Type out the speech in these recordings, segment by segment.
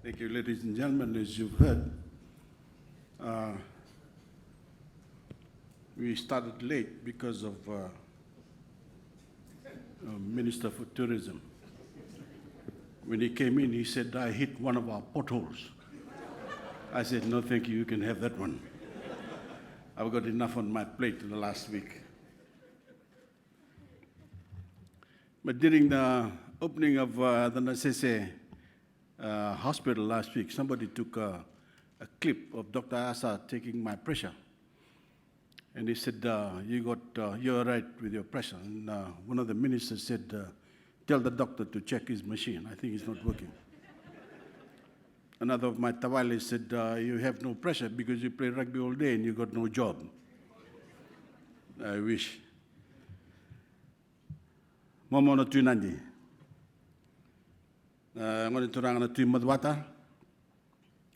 Thank you, ladies and gentlemen. As you've heard, we started late because of Minister for Tourism. When he came in, he said, I hit one of our potholes. I said, no, thank you, you can have that one. I've got enough on my plate in the last week. But during the opening of the Nasese hospital last week, somebody took a clip of Dr. Asa taking my pressure. And he said, you're right with your pressure. And one of the ministers said, tell the doctor to check his machine. I think it's not working. Another of my tawales said, you have no pressure because you play rugby all day and you got no job. I wish. Momono tuinandi. Ngoni turanga na tui madwata.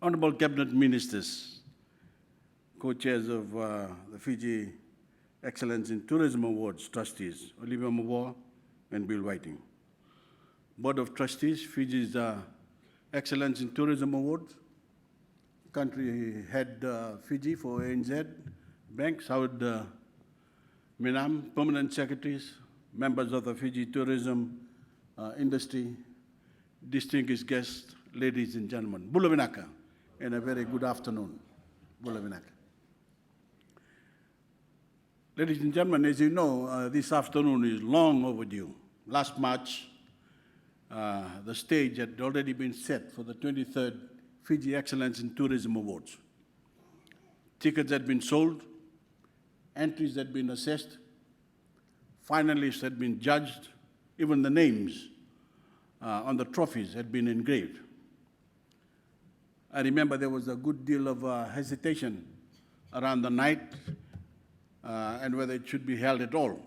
Honorable Cabinet Ministers, co-chairs of the Fiji Excellence in Tourism Awards trustees, Olivia Mawar and Bill Whiting. Board of Trustees, Fiji's Excellence in Tourism Awards, country head Fiji for ANZ, Banks, Howard Minam, permanent secretaries, members of the Fiji tourism industry, distinguished guests, ladies and gentlemen. Bula vinaka, and a very good afternoon. Bula vinaka. Ladies and gentlemen, as you know, this afternoon is long overdue. Last March, the stage had already been set for the 23rd Fiji Excellence in Tourism Awards. Tickets had been sold, entries had been assessed, finalists had been judged, even the names on the trophies had been engraved. I remember there was a good deal of hesitation around the night and whether it should be held at all.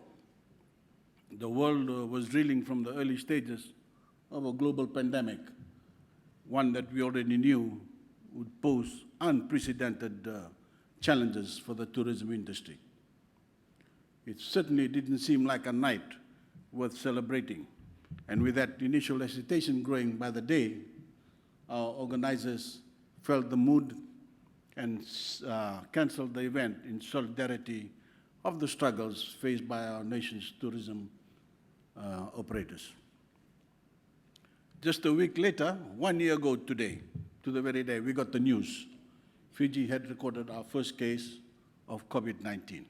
The world was reeling from the early stages of a global pandemic, one that we already knew would pose unprecedented challenges for the tourism industry. It certainly didn't seem like a night worth celebrating. And with that initial hesitation growing by the day, our organizers felt the mood and canceled the event in solidarity of the struggles faced by our nation's tourism operators. Just a week later, 1 year ago today, to the very day, we got the news. Fiji had recorded our first case of COVID-19.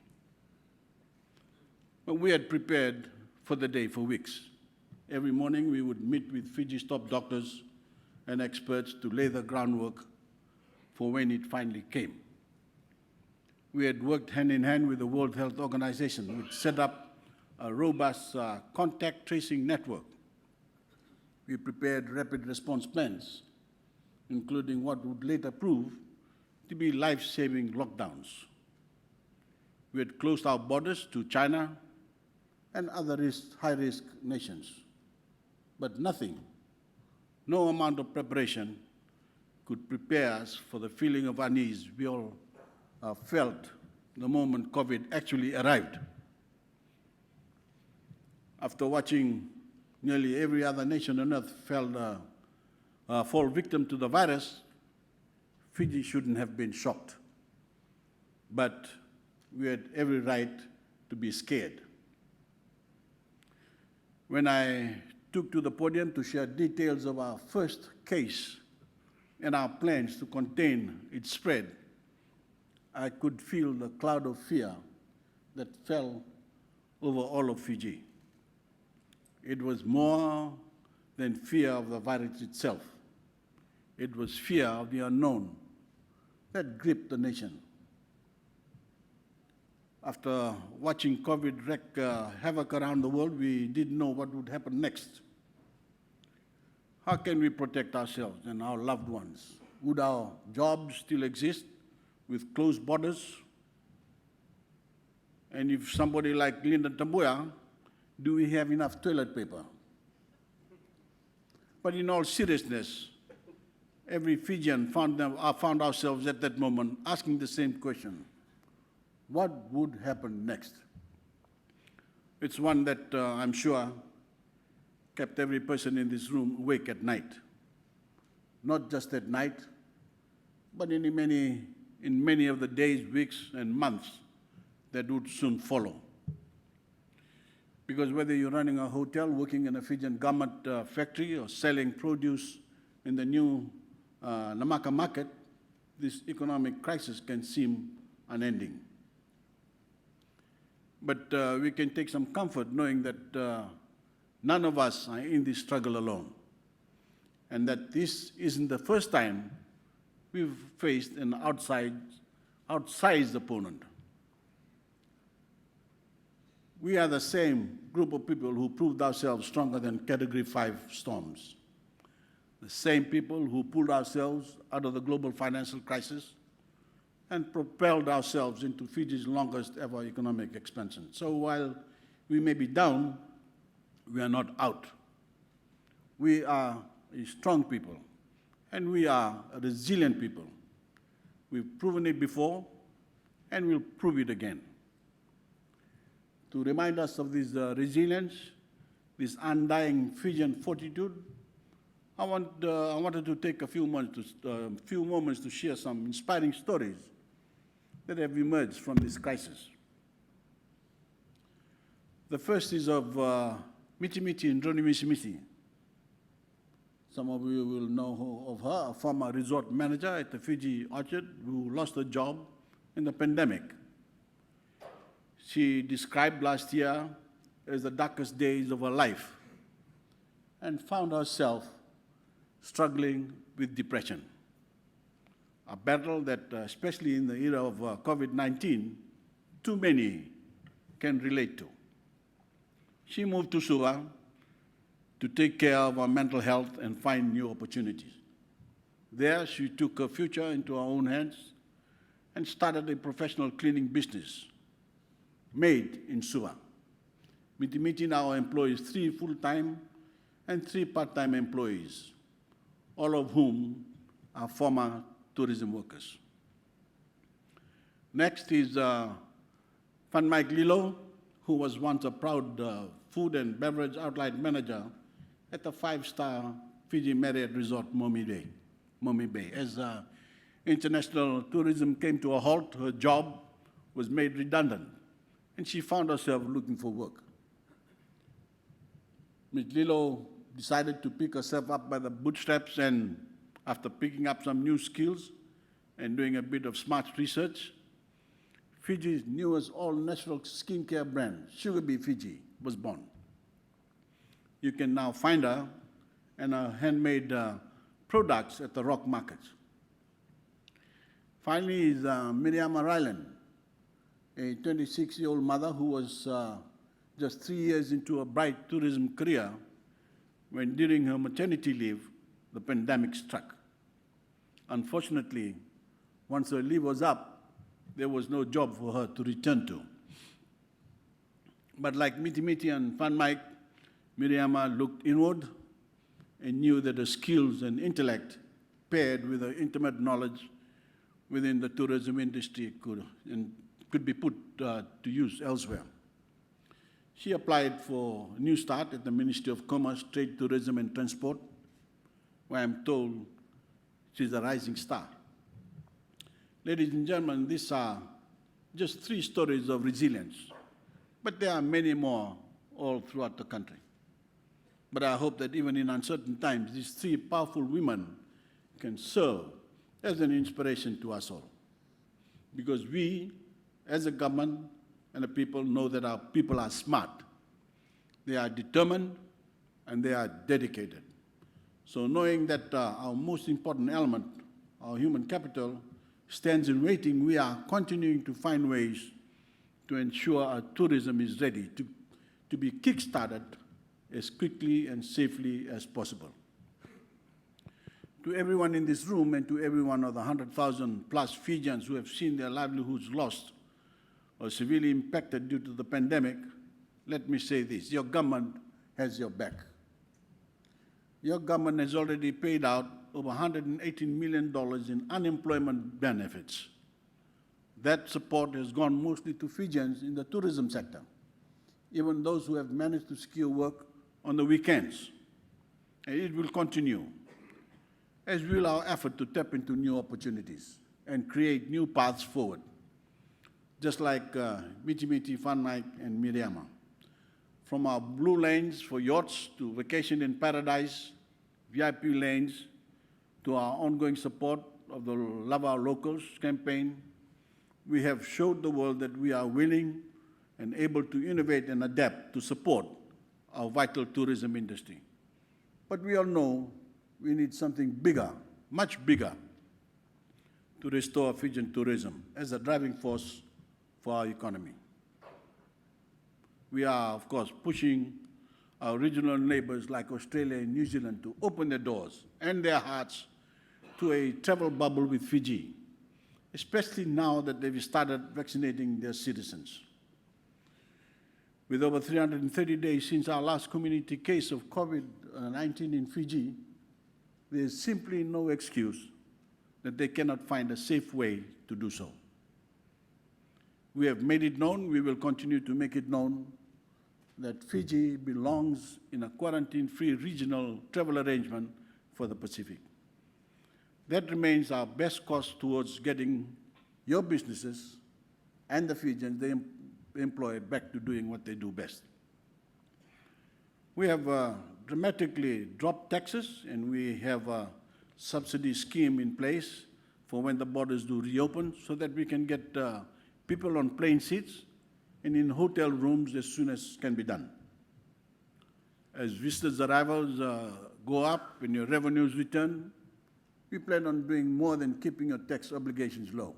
But we had prepared for the day for weeks. Every morning we would meet with Fiji's top doctors and experts to lay the groundwork for when it finally came. We had worked hand in hand with the World Health Organization, which set up a robust contact tracing network. We prepared rapid response plans, including what would later prove to be life-saving lockdowns. We had closed our borders to China and other high-risk nations. But nothing, no amount of preparation could prepare us for the feeling of unease we all felt the moment COVID actually arrived. After watching nearly every other nation on earth fall victim to the virus, Fiji shouldn't have been shocked. But we had every right to be scared. When I took to the podium to share details of our first case and our plans to contain its spread, I could feel the cloud of fear that fell over all of Fiji. It was more than fear of the virus itself. It was fear of the unknown that gripped the nation. After watching COVID wreak havoc around the world, we didn't know what would happen next. How can we protect ourselves and our loved ones? Would our jobs still exist with closed borders? And if somebody like Linda Tambuya, do we have enough toilet paper? But in all seriousness, every Fijian found ourselves at that moment asking the same question. What would happen next? It's one that I'm sure kept every person in this room awake at night. not just at night, but in many of the days, weeks, and months that would soon follow. Because whether you're running a hotel, working in a Fijian garment factory, or selling produce in the new Namaka market, this economic crisis can seem unending. But we can take some comfort knowing that none of us are in this struggle alone, and that this isn't the first time we've faced an outsized opponent. We are the same group of people who proved ourselves stronger than Category 5 storms. The same people who pulled ourselves out of the global financial crisis and propelled ourselves into Fiji's longest ever economic expansion. So while we may be down, we are not out. We are a strong people, and we are a resilient people. We've proven it before, and we'll prove it again. To remind us of this resilience, this undying Fijian fortitude, I wanted to take a few moments to share some inspiring stories that have emerged from this crisis. The first is of Miti and Droni Misi. Some of you will know of her, a former resort manager at the Fiji Orchard who lost her job in the pandemic. She described last year as the darkest days of her life and found herself struggling with depression, a battle that, especially in the era of COVID-19, too many can relate to. She moved to Suva to take care of her mental health and find new opportunities. There, she took her future into her own hands and started a professional cleaning business made in Suva. Miti now employs 3 full-time and 3 part-time employees, all of whom are former tourism workers. Next is Mike Lilo, who was once a proud food and beverage outlet manager at the 5-star Fiji Marriott Resort, Momi Bay. As international tourism came to a halt, her job was made redundant, and she found herself looking for work. Ms. Lilo decided to pick herself up by the bootstraps, and after picking up some new skills and doing a bit of smart research, Fiji's newest all-natural skincare brand, Sugar Bee Fiji, was born. You can now find her and her handmade products at the rock markets. Finally is Bainimarama Ryland, a 26-year-old mother who was just 3 years into a bright tourism career when, during her maternity leave, the pandemic struck. Unfortunately, once her leave was up, there was no job for her to return to. But like Miti and Mike, Bainimarama looked inward and knew that her skills and intellect, paired with her intimate knowledge within the tourism industry, could be put to use elsewhere. She applied for a new start at the Ministry of Commerce, Trade, Tourism and Transport, where I'm told she's a rising star. Ladies and gentlemen, these are just 3 stories of resilience, but there are many more all throughout the country. But I hope that even in uncertain times, these 3 powerful women can serve as an inspiration to us all. Because we, as a government and the people, know that our people are smart. They are determined and they are dedicated. So knowing that our most important element, our human capital, stands in waiting, we are continuing to find ways to ensure our tourism is ready to be kick-started as quickly and safely as possible. To everyone in this room and to every one of the 100,000 plus Fijians who have seen their livelihoods lost or severely impacted due to the pandemic, let me say this: your government has your back. Your government has already paid out over $118 million in unemployment benefits. That support has gone mostly to Fijians in the tourism sector, even those who have managed to secure work on the weekends. And it will continue. as will our effort to tap into new opportunities and create new paths forward, just like Miti Miti, Fun Night, and Miriama. From our blue lanes for yachts to vacation in paradise, VIP lanes, to our ongoing support of the Love Our Locals campaign, we have showed the world that we are willing and able to innovate and adapt to support our vital tourism industry. But we all know we need something bigger, much bigger, to restore Fijian tourism as a driving force for our economy. We are, of course, pushing our regional neighbors like Australia and New Zealand to open their doors and their hearts to a travel bubble with Fiji, especially now that they've started vaccinating their citizens. With over 330 days since our last community case of COVID-19 in Fiji, there is simply no excuse that they cannot find a safe way to do so. We have made it known, we will continue to make it known, that Fiji belongs in a quarantine-free regional travel arrangement for the Pacific. That remains our best course towards getting your businesses and the Fijians they employ back to doing what they do best. We have dramatically dropped taxes, and we have a subsidy scheme in place for when the borders do reopen so that we can get people on plane seats and in hotel rooms as soon as can be done. As visitors' arrivals go up and your revenues return, we plan on doing more than keeping your tax obligations low.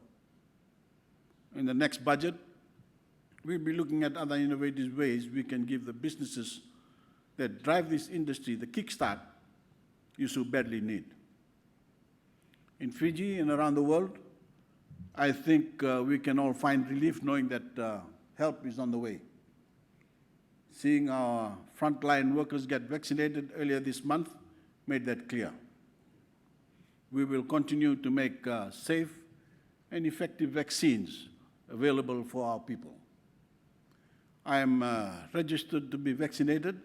In the next budget, we'll be looking at other innovative ways we can give the businesses that drive this industry the kickstart you so badly need. In Fiji and around the world, I think we can all find relief knowing that help is on the way. Seeing our frontline workers get vaccinated earlier this month made that clear. We will continue to make safe and effective vaccines available for our people. I am registered to be vaccinated,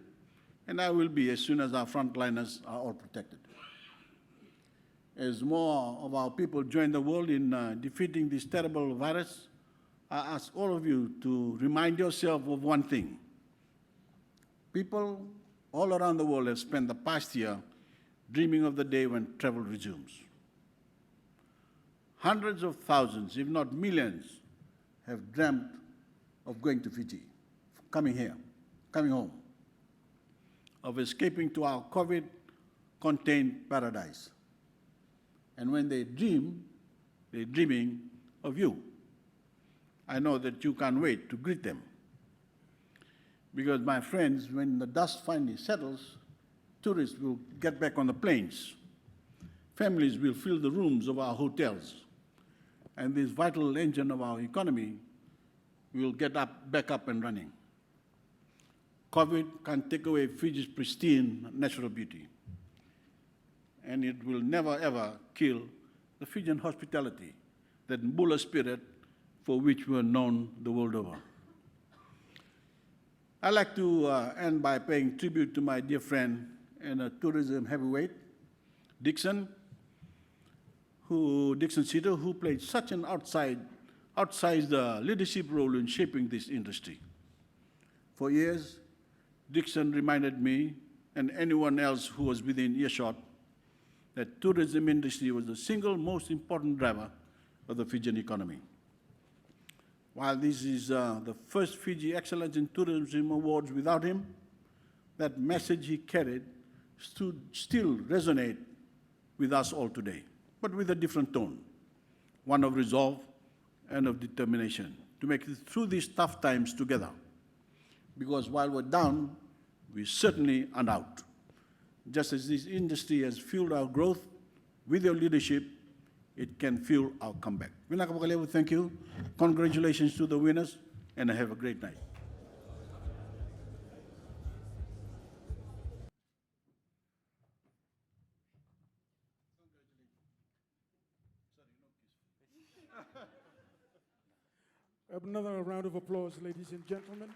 and I will be as soon as our frontliners are all protected. As more of our people join the world in defeating this terrible virus, I ask all of you to remind yourself of one thing. People all around the world have spent the past year dreaming of the day when travel resumes. Hundreds of thousands, if not millions, have dreamt of going to Fiji, coming here, coming home, of escaping to our COVID-contained paradise. And when they dream, they're dreaming of you. I know that you can't wait to greet them. Because, my friends, when the dust finally settles, tourists will get back on the planes. Families will fill the rooms of our hotels. And this vital engine of our economy will get back up and running. COVID can't take away Fiji's pristine natural beauty. And it will never, ever kill the Fijian hospitality, that Mbula spirit for which we are known the world over. I'd like to end by paying tribute to my dear friend and a tourism heavyweight, Dixon Sitter, who played such an outsized leadership role in shaping this industry. For years, Dixon reminded me and anyone else who was within earshot that tourism industry was the single most important driver of the Fijian economy. While this is the first Fiji Excellence in Tourism Awards without him, that message he carried still resonates with us all today, but with a different tone, one of resolve and of determination to make it through these tough times together. Because while we're down, we certainly aren't out. Just as this industry has fueled our growth, with your leadership, it can fuel our comeback. Thank you. Congratulations to the winners, and have a great night. Another round of applause, ladies and gentlemen.